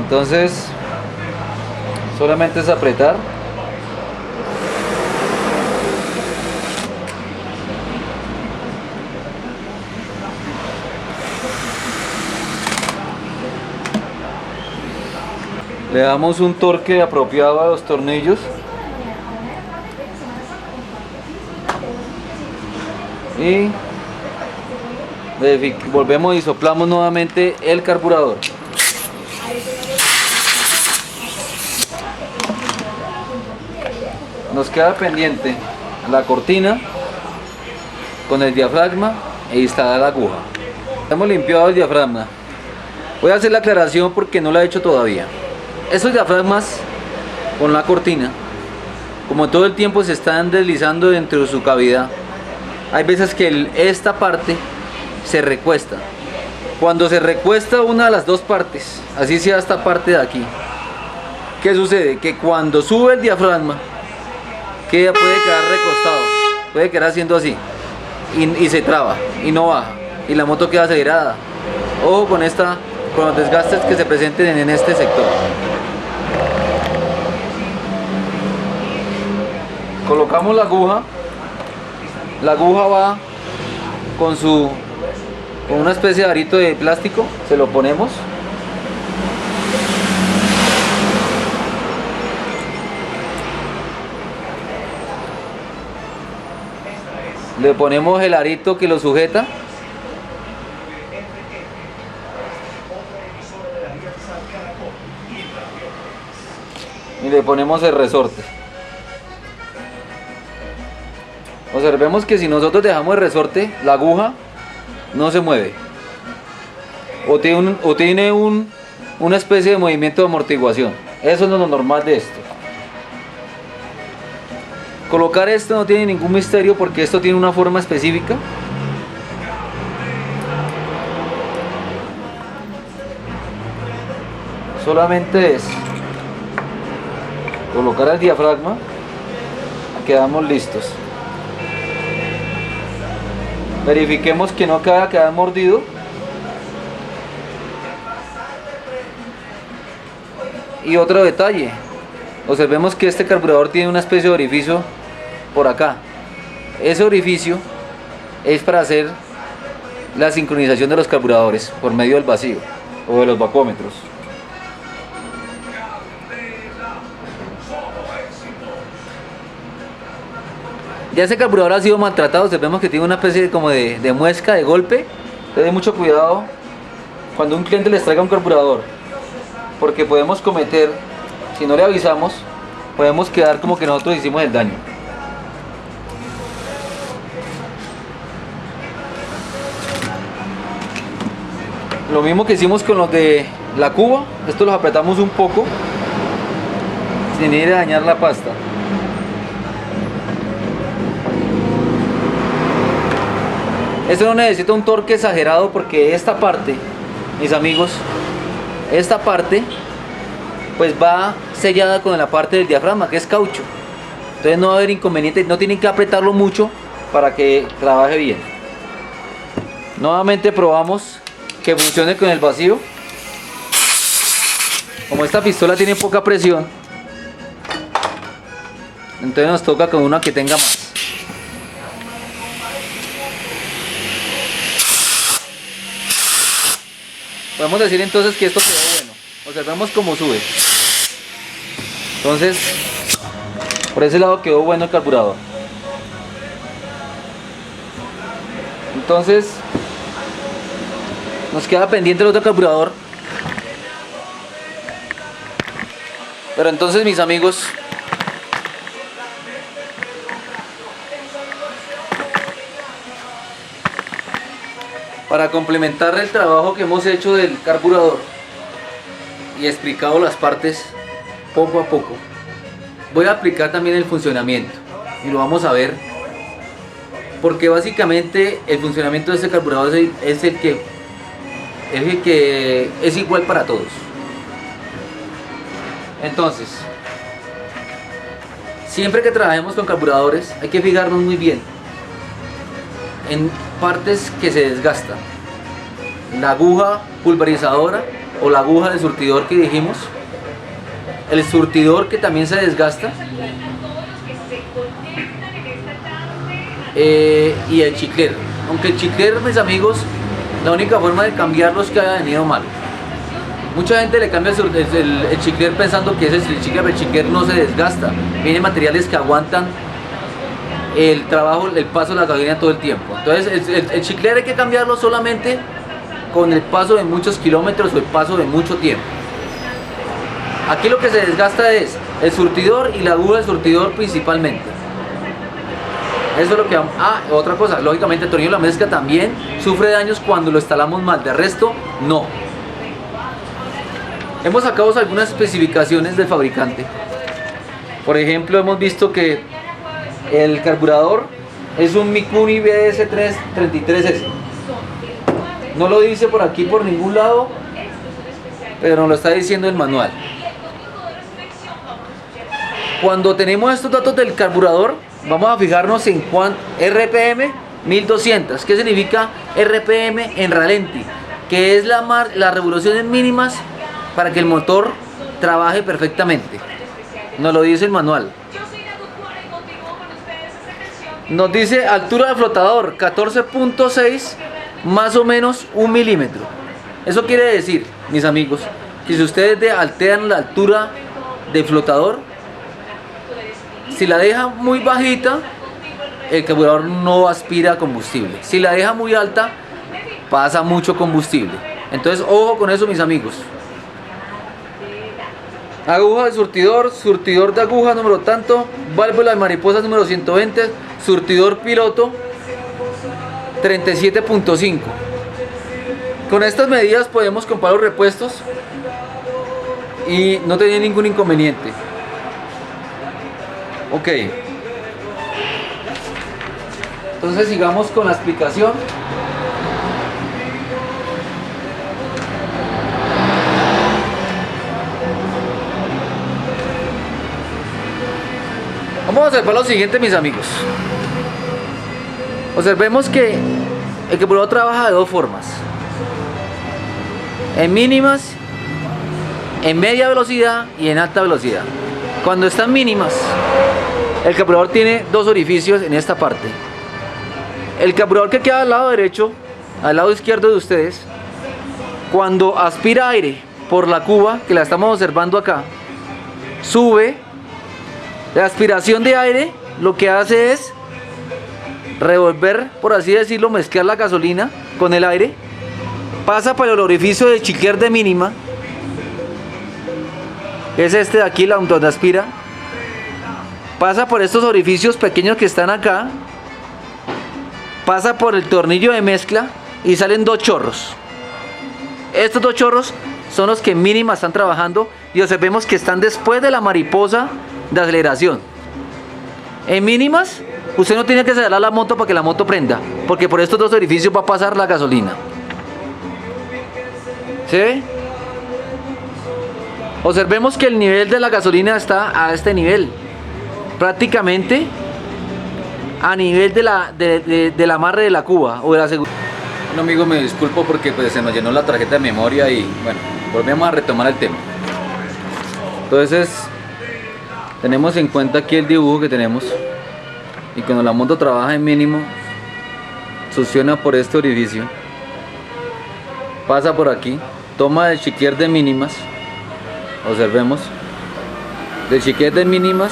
Entonces solamente es apretar. Le damos un torque apropiado a los tornillos. Y volvemos y soplamos nuevamente el carburador. Nos queda pendiente la cortina con el diafragma e instalar la aguja. Hemos limpiado el diafragma. Voy a hacer la aclaración porque no la he hecho todavía. Esos diafragmas con la cortina como todo el tiempo se están deslizando dentro de su cavidad, hay veces que esta parte se recuesta. Cuando se recuesta una de las dos partes, así sea esta parte de aquí, ¿qué sucede? Que cuando sube el diafragma, puede quedar recostado, puede quedar haciendo así, y se traba, y no baja, y la moto queda acelerada. Ojo con los desgastes que se presenten en este sector. Colocamos la aguja va con una especie de arito de plástico, se lo ponemos. Le ponemos el arito que lo sujeta. Y le ponemos el resorte. Observemos que si nosotros dejamos el resorte, la aguja no se mueve. O tiene una especie de movimiento de amortiguación. Eso es lo normal de esto. Colocar esto no tiene ningún misterio porque esto tiene una forma específica. Solamente es colocar el diafragma, quedamos listos. Verifiquemos que no vaya a quedar mordido. Y otro detalle, observemos que este carburador tiene una especie de orificio por acá. Ese orificio es para hacer la sincronización de los carburadores por medio del vacío o de los vacómetros. Ya ese carburador ha sido maltratado, observemos que tiene una especie como de muesca, de golpe. Entonces mucho cuidado cuando un cliente les traiga un carburador, porque podemos cometer, si no le avisamos, podemos quedar como que nosotros hicimos el daño. Lo mismo que hicimos con los de la cuba, estos los apretamos un poco sin ir a dañar la pasta. Esto no necesita un torque exagerado porque esta parte, mis amigos, esta parte pues va sellada con la parte del diafragma, que es caucho. Entonces no va a haber inconveniente, no tienen que apretarlo mucho para que trabaje bien. Nuevamente probamos que funcione con el vacío. Como esta pistola tiene poca presión, entonces nos toca con una que tenga más. Podemos decir entonces que esto quedó bueno. Observemos cómo sube. Entonces, por ese lado quedó bueno el carburador. Entonces, nos queda pendiente el otro carburador. Pero entonces, mis amigos, para complementar el trabajo que hemos hecho del carburador y explicado las partes poco a poco, voy a aplicar también el funcionamiento y lo vamos a ver, porque básicamente el funcionamiento de este carburador es el que es igual para todos. Entonces, siempre que trabajemos con carburadores hay que fijarnos muy bien en partes que se desgastan. La aguja pulverizadora o la aguja del surtidor que dijimos, el surtidor que también se desgasta, y el chicler. Aunque el chicler, mis amigos, la única forma de cambiarlo es que haya venido malo. Mucha gente le cambia el chicler pensando que ese es el chicler no se desgasta. Vienen materiales que aguantan el trabajo, el paso de la gasolina todo el tiempo. Entonces el chicler hay que cambiarlo solamente con el paso de muchos kilómetros o el paso de mucho tiempo. Aquí lo que se desgasta es el surtidor y la aguja del surtidor principalmente. Eso es lo que... otra cosa, lógicamente el tornillo de la mezcla también sufre daños cuando lo instalamos mal, de resto no. Hemos sacado algunas especificaciones del fabricante Por ejemplo, hemos visto que el carburador es un Mikuni BS333S. No lo dice por aquí por ningún lado, pero nos lo está diciendo el manual. Cuando tenemos estos datos del carburador, vamos a fijarnos en RPM 1200. ¿Qué significa RPM en ralenti? Que es las revoluciones mínimas para que el motor trabaje perfectamente. Nos lo dice el manual. Nos dice altura de flotador 14.6, más o menos 1 milímetro. Eso quiere decir, mis amigos, que si ustedes alteran la altura de flotador, si la deja muy bajita, el carburador no aspira combustible. Si la deja muy alta, pasa mucho combustible. Entonces, ojo con eso, mis amigos. Aguja de surtidor, surtidor de aguja número tanto, válvula de mariposa número 120, surtidor piloto 37.5. Con estas medidas podemos comprar los repuestos y no tener ningún inconveniente. Ok. Entonces sigamos con la explicación. Vamos a observar lo siguiente, mis amigos. Observemos que el carburador trabaja de dos formas: en mínimas, en media velocidad y en alta velocidad. Cuando están mínimas, el carburador tiene dos orificios en esta parte. El carburador que queda al lado derecho, al lado izquierdo de ustedes, cuando aspira aire por la cuba que la estamos observando acá, sube. La aspiración de aire lo que hace es revolver, por así decirlo, mezclar la gasolina con el aire, pasa por el orificio de chiquer de mínima, que es este de aquí, donde aspira, pasa por estos orificios pequeños que están acá, pasa por el tornillo de mezcla y salen dos chorros. Estos dos chorros son los que en mínima están trabajando y observemos que están después de la mariposa de aceleración. En mínimas, usted no tiene que acelerar la moto para que la moto prenda, porque por estos dos orificios va a pasar la gasolina. ¿Sí? Observemos que el nivel de la gasolina está a este nivel, prácticamente a nivel del amarre de la cuba o de la seguridad. Bueno, amigo, me disculpo porque pues, se nos llenó la tarjeta de memoria y bueno, volvemos a retomar el tema. Entonces, tenemos en cuenta aquí el dibujo que tenemos, y cuando la moto trabaja en mínimo, succiona por este orificio, pasa por aquí, toma el chiquier de mínimas, observemos, del chiquier de mínimas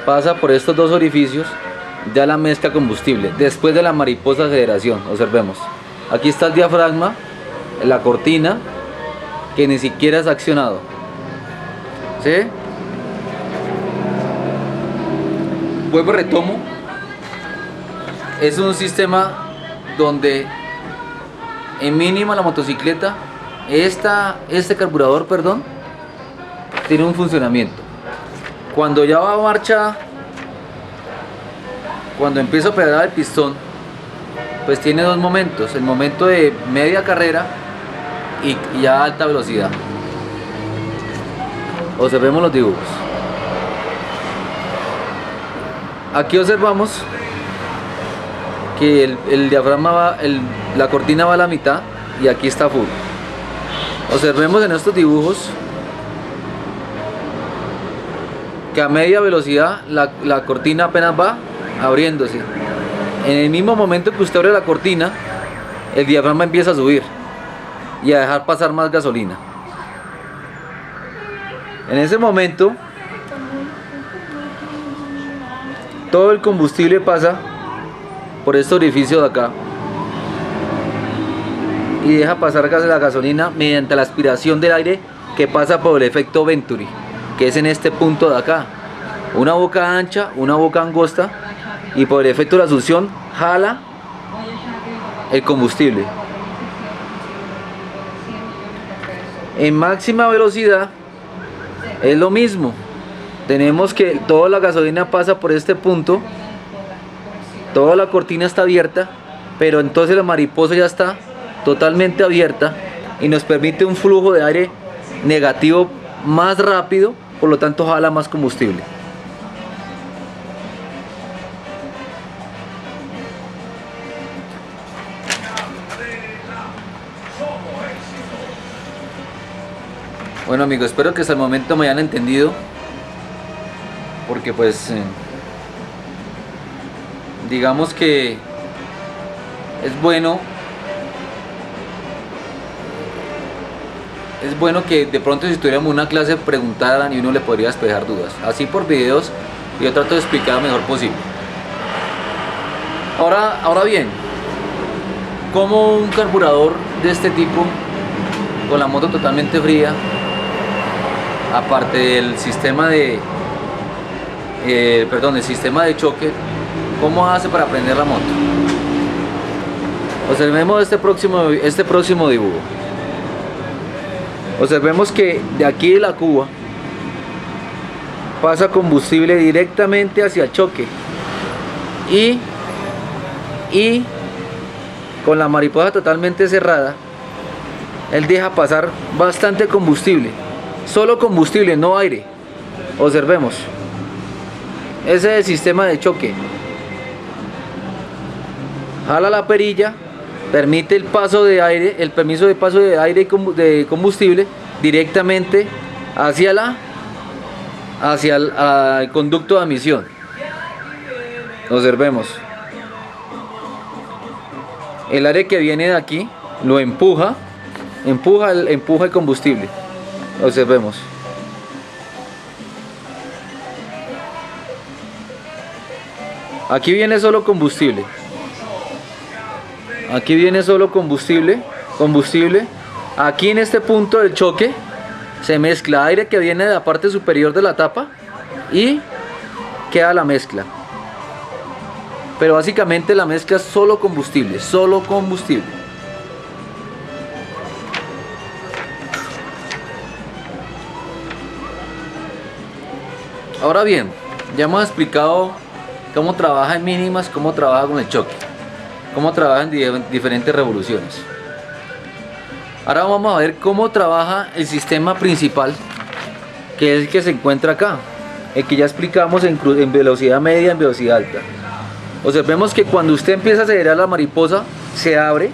pasa por estos dos orificios, ya la mezcla combustible, después de la mariposa de aceleración. Observemos, aquí está el diafragma, la cortina, que ni siquiera es accionado. ¿Sí? Vuelvo y retomo. Es un sistema donde en mínima la motocicleta, este carburador, perdón, tiene un funcionamiento. Cuando ya va a marcha, cuando empieza a operar el pistón, pues tiene dos momentos: el momento de media carrera y ya alta velocidad. Observemos los dibujos. Aquí observamos que el diafragma va, la cortina va a la mitad y aquí está full. Observemos en estos dibujos que a media velocidad la cortina apenas va abriéndose. En el mismo momento que usted abre la cortina, el diafragma empieza a subir y a dejar pasar más gasolina. En ese momento, todo el combustible pasa por este orificio de acá y deja pasar la gasolina mediante la aspiración del aire que pasa por el efecto Venturi, que es en este punto de acá. Una boca ancha, una boca angosta, y por el efecto de la succión jala el combustible. En máxima velocidad es lo mismo. tenemos que toda la gasolina pasa por este punto, toda la cortina está abierta, pero entonces la mariposa ya está totalmente abierta y nos permite un flujo de aire negativo más rápido, por lo tanto jala más combustible. Bueno amigos, espero que hasta el momento me hayan entendido, porque pues digamos que es bueno que de pronto si estuviéramos en una clase preguntaran y uno le podría despejar dudas. Así por videos yo trato de explicar lo mejor posible. Ahora bien, como un carburador de este tipo, con la moto totalmente fría, aparte del sistema de el sistema de choque, ¿cómo hace para prender la moto? Observemos este próximo dibujo. Observemos que de aquí de la cuba pasa combustible directamente hacia el choque y con la mariposa totalmente cerrada, él deja pasar bastante combustible, solo combustible, no aire. Observemos, ese es el sistema de choque. Jala la perilla, permite el paso de aire, el permiso de paso de aire y de combustible directamente hacia el conducto de admisión. Observemos, el aire que viene de aquí lo empuja el combustible. Observemos. Aquí viene solo combustible. Aquí viene solo combustible. Aquí en este punto del choque se mezcla aire que viene de la parte superior de la tapa y queda la mezcla. Pero básicamente la mezcla es solo combustible. Ahora bien, ya hemos explicado cómo trabaja en mínimas, cómo trabaja con el choque, cómo trabaja en diferentes revoluciones. Ahora vamos a ver cómo trabaja el sistema principal, que es el que se encuentra acá, el que ya explicamos en velocidad media, en velocidad alta. Observemos que cuando usted empieza a acelerar la mariposa, se abre,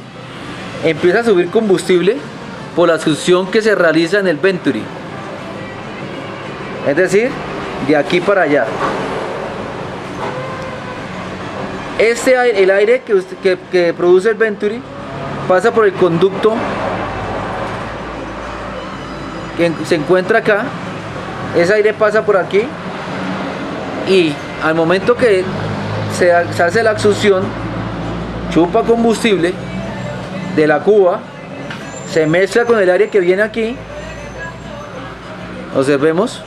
empieza a subir combustible por la succión que se realiza en el Venturi. Es decir, de aquí para allá. El aire que produce el Venturi pasa por el conducto que se encuentra acá. Ese aire pasa por aquí y al momento que se hace la succión, chupa combustible de la cuba, se mezcla con el aire que viene aquí. Observemos.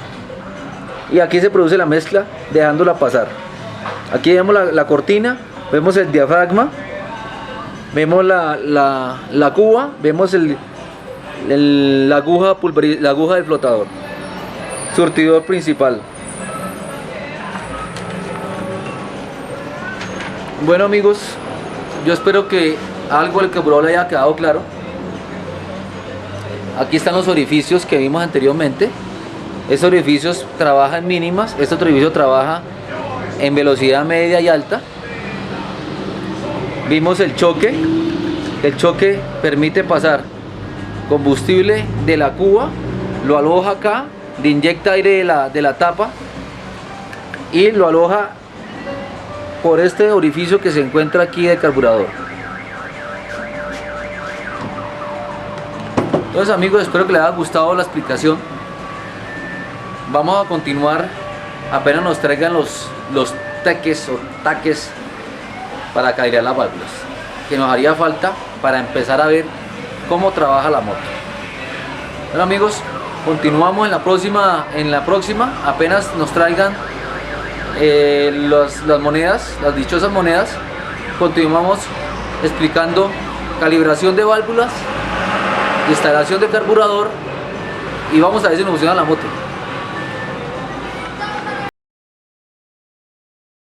Y aquí se produce la mezcla dejándola pasar. Aquí vemos la cortina, vemos el diafragma, vemos la cuba, vemos la aguja del flotador, surtidor principal. Bueno amigos, yo espero que algo del carburador le haya quedado claro. Aquí están los orificios que vimos anteriormente. Estos orificios trabajan en mínimas, este orificio trabaja en velocidad media y alta. Vimos el choque permite pasar combustible de la cuba, lo aloja acá, le inyecta aire de la tapa y lo aloja por este orificio que se encuentra aquí del carburador. Entonces amigos, espero que les haya gustado la explicación. Vamos a continuar apenas nos traigan los taques para calibrar las válvulas, que nos haría falta para empezar a ver cómo trabaja la moto. Bueno amigos, continuamos en la próxima, apenas nos traigan las monedas, las dichosas monedas, continuamos explicando calibración de válvulas, instalación de carburador y vamos a ver si nos funciona la moto.